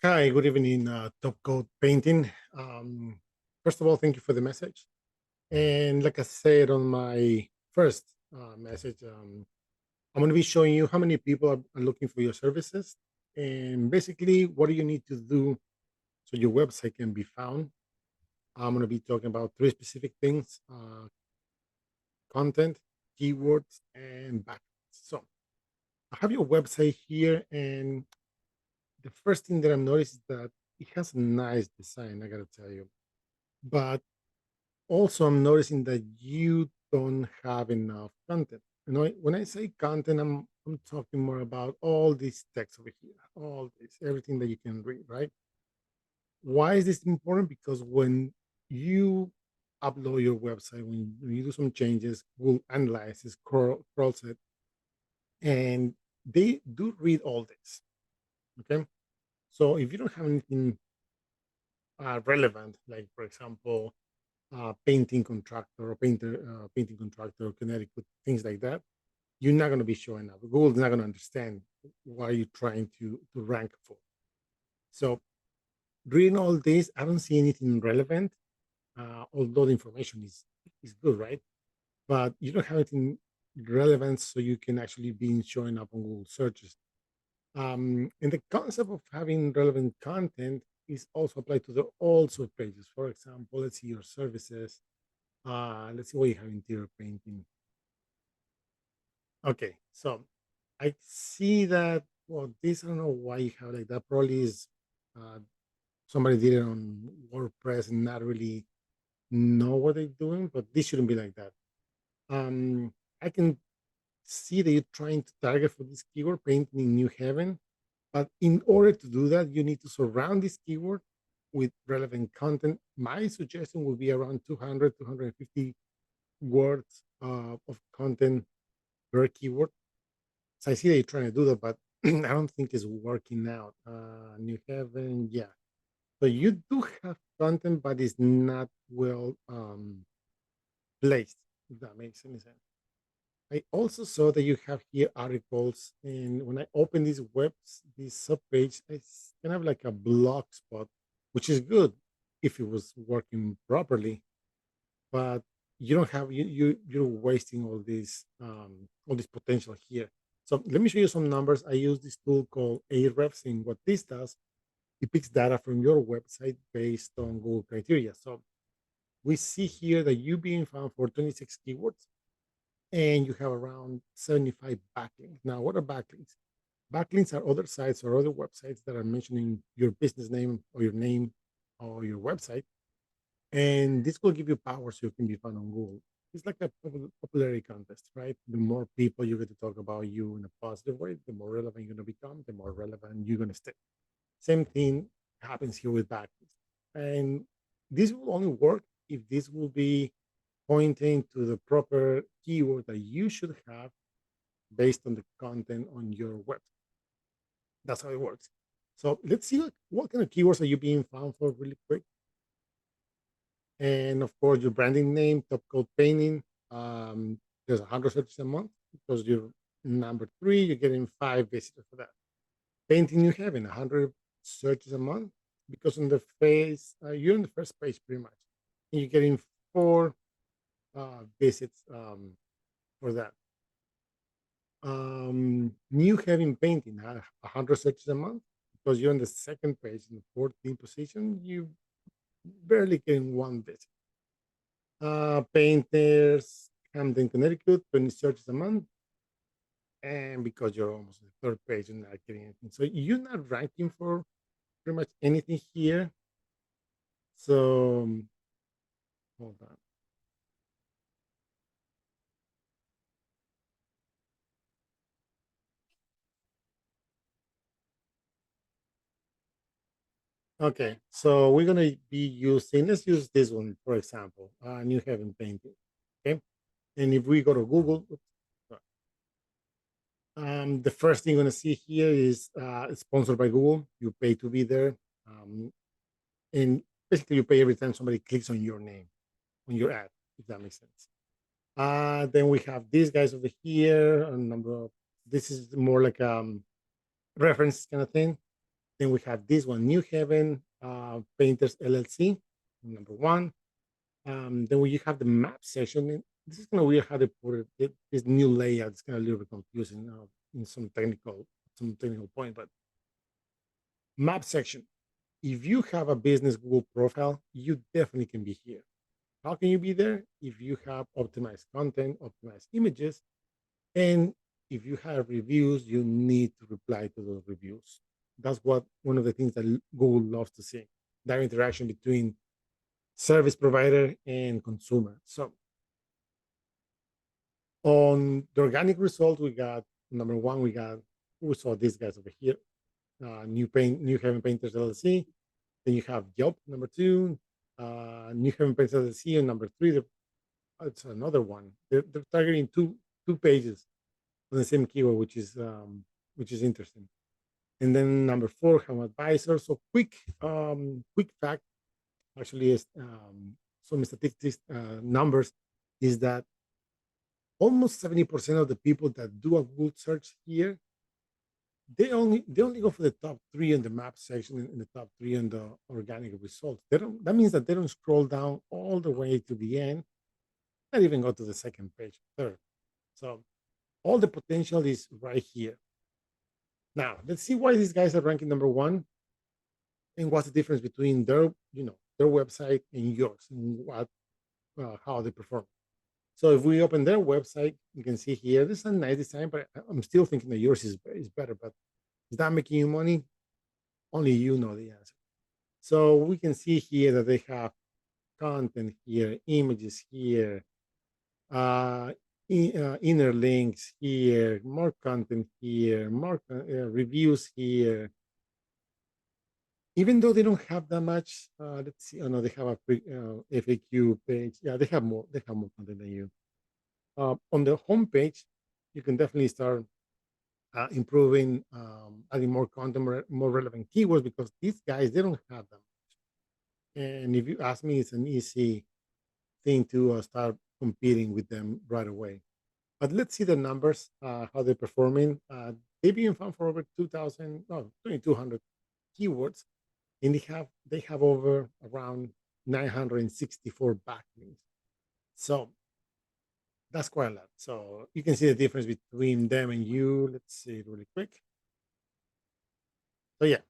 Hi, good evening, Top Coat Painting. First of all, thank you for the message. And like I said on my first message, I'm going to be showing you how many people are looking for your services and basically what do you need to do so your website can be found. I'm going to be talking about three specific things: content, keywords, and backlinks. So I have your website here, and the first thing that I'm noticing is that it has a nice design, I got to tell you. But also, I'm noticing that you don't have enough content. When I say content, I'm talking more about all this text over here, all this, everything that you can read, right? Why is this important? Because when you upload your website, when you do some changes, Google analyzes, crawls it, and they do read all this. Okay, so if you don't have anything relevant, like for example, painting contractor or painting contractor, Connecticut, things like that, you're not going to be showing up. Google's not going to understand what you're trying to rank for. So reading all this, I don't see anything relevant, although the information is good, right? But you don't have anything relevant so you can actually be showing up on Google searches. And the concept of having relevant content is also applied to the also pages. For example, let's see your services. Let's see what you have interior painting. Okay, so I see that. Well, this I don't know why you have like that. Probably is uh, somebody did it on WordPress and not really know what they're doing. But this shouldn't be like that. I can see that you're trying to target for this keyword painting in New Haven. But in order to do that, you need to surround this keyword with relevant content. My suggestion would be around 200, 250 words of content per keyword. So I see that you're trying to do that, but I don't think it's working out. New Haven, yeah. So you do have content, but it's not well placed, if that makes any sense. I also saw that you have here articles, and when I open these webs, this subpage, it's kind of like a blog spot, which is good if it was working properly. But you don't have you're wasting all this potential here. So let me show you some numbers. I use this tool called Ahrefs, and what this does, it picks data from your website based on Google criteria. So we see here that you being found for 26 keywords and you have around 75 backlinks. Now, what are backlinks? Backlinks are other sites or other websites that are mentioning your business name or your website, and this will give you power so you can be found on Google. It's like a popularity contest, right? The more people you get to talk about you in a positive way, the more relevant you're going to become, the more relevant you're going to stay. Same thing happens here with backlinks. And this will only work if this will be pointing to the proper keyword that you should have based on the content on your website. That's how it works. So let's see what kind of keywords are you being found for really quick. And of course, your branding name, top coat painting. There's 100 searches a month because you're number three. You're getting 5 visitors for that. Painting you have in 100 searches a month because on the face, you're on the first page pretty much, and you're getting 4 visits for that. New having painting 100 searches a month because you're on the second page in the 14th position. You barely getting 1 visit. Painters, Camden, Connecticut, 20 searches a month. And because you're almost on the third page, you're not getting anything. So you're not ranking for pretty much anything here. So hold on. Okay, so we're gonna be using, let's use this one for example, New Haven painting. Okay, and if we go to Google, the first thing you're gonna see here is it's sponsored by Google. You pay to be there, and basically you pay every time somebody clicks on your name on your ad, if that makes sense. Then we have these guys over here, a number of, this is more like reference kind of thing. Then we have this one, New Haven Painters LLC, number one. Then we have the map section. And this is kind of weird how they put it. This new layout is kind of a little bit confusing in some technical point. But map section. If you have a business Google profile, you definitely can be here. How can you be there? If you have optimized content, optimized images, and if you have reviews, you need to reply to those reviews. That's what one of the things that Google loves to see, that interaction between service provider and consumer. So on the organic results, we got number one, we saw these guys over here, New Haven Painters LLC. Then you have Yelp, number two, New Haven Painters LLC, and number three, it's another one. They're targeting two pages on the same keyword, which is interesting. And then number four, Home Advisor. So quick fact, actually, is some statistics numbers is that almost 70% of the people that do a Google search here, they only go for the top three in the map section and the top three in the organic results. That means that they don't scroll down all the way to the end, not even go to the second page, third. So all the potential is right here. Now, let's see why these guys are ranking number one and what's the difference between their website and yours and how they perform. So if we open their website, you can see here, this is a nice design, but I'm still thinking that yours is better. But is that making you money? Only you know the answer. So we can see here that they have content here, images here, inner links here, more content here, more reviews here. Even though they don't have that much, let's see. Oh no, they have a FAQ page. Yeah, they have more. They have more content than you. On the homepage, you can definitely start improving, adding more content, more relevant keywords because these guys they don't have them. And if you ask me, it's an easy thing to start competing with them right away. But let's see the numbers, how they're performing. They've been found for over 2,000, no, 2,200 keywords, and they have over around 964 backlinks. So that's quite a lot. So you can see the difference between them and you. Let's see it really quick. So yeah,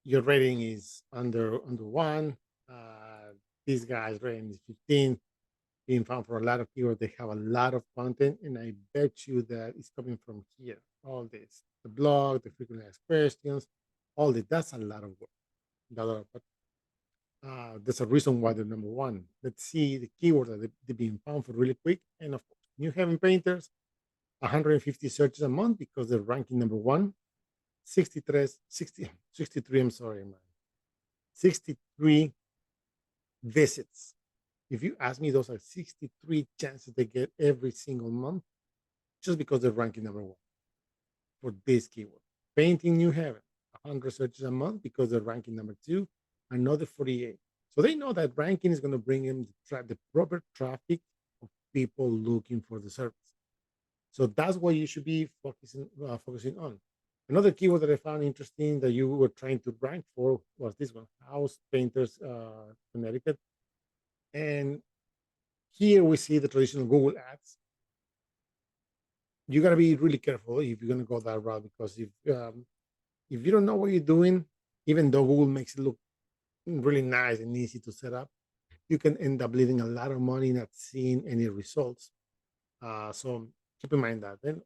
your rating is under one. These guys rating is 15. Being found for a lot of keywords, they have a lot of content, and I bet you that it's coming from here. All this, the blog, the frequently asked questions, all this. That's a lot of work. But there's a reason why they're number one. Let's see the keywords that they're being found for really quick. And of course, New Haven Painters, 150 searches a month because they're ranking number one. 63, I'm sorry, man. 63 visits. If you ask me, those are 63 chances they get every single month just because they're ranking number one for this keyword. Painting New Haven, 100 searches a month because they're ranking number two, another 48. So they know that ranking is going to bring in the proper traffic of people looking for the service. So that's what you should be focusing on. Another keyword that I found interesting that you were trying to rank for was this one, House Painters, Connecticut. And here we see the traditional Google ads. You got to be really careful if you're going to go that route because if you don't know what you're doing, even though Google makes it look really nice and easy to set up, you can end up leaving a lot of money not seeing any results. So keep in mind that. Then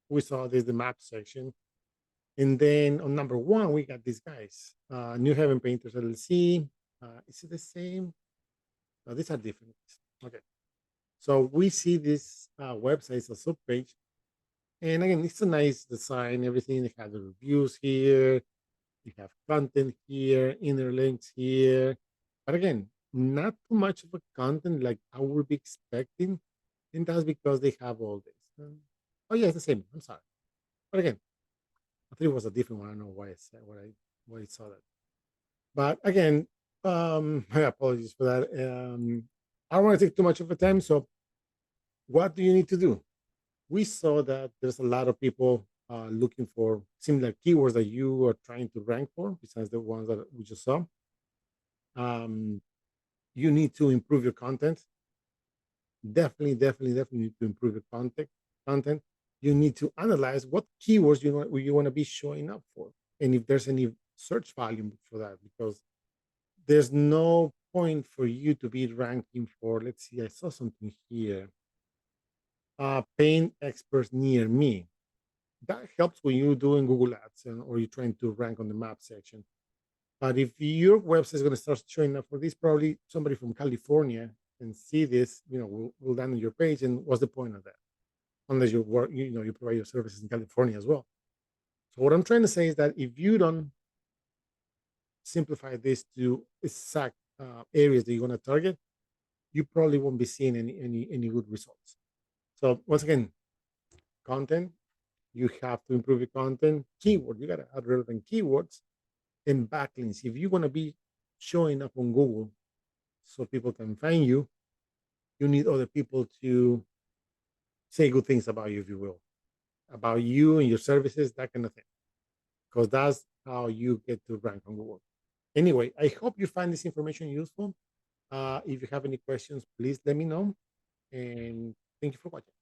we saw this the map section, and then on number one we got these guys, New Haven Painters LLC. Is it the same? No, these are different. Okay, so we see this website as a sub page, and again, it's a nice design. Everything they have the reviews here, you have content here, inner links here, but again, not too much of a content like I would be expecting, and that's because they have all this. Oh yeah, it's the same. I'm sorry, but again, I think it was a different one. I don't know why I said why I saw that. But again, my apologies for that. I don't want to take too much of the time. So, what do you need to do? We saw that there's a lot of people looking for similar keywords that you are trying to rank for, besides the ones that we just saw. Um, you need to improve your content. Definitely need to improve your content. You need to analyze what keywords you want to be showing up for, and if there's any search volume for that, because there's no point for you to be ranking for. Let's see, I saw something here. Paint experts near me. That helps when you're doing Google Ads or you're trying to rank on the map section. But if your website is going to start showing up for this, probably somebody from California can see this, will land on your page. And what's the point of that? Unless you work, you provide your services in California as well. So what I'm trying to say is that if you don't simplify this to exact areas that you want to target, you probably won't be seeing any good results. So once again, content, you have to improve your content. Keyword, you got to add relevant keywords and backlinks. If you want to be showing up on Google so people can find you, you need other people to say good things about you, if you will, about you and your services, that kind of thing, because that's how you get to rank on Google. Anyway, I hope you find this information useful. If you have any questions, please let me know. And thank you for watching.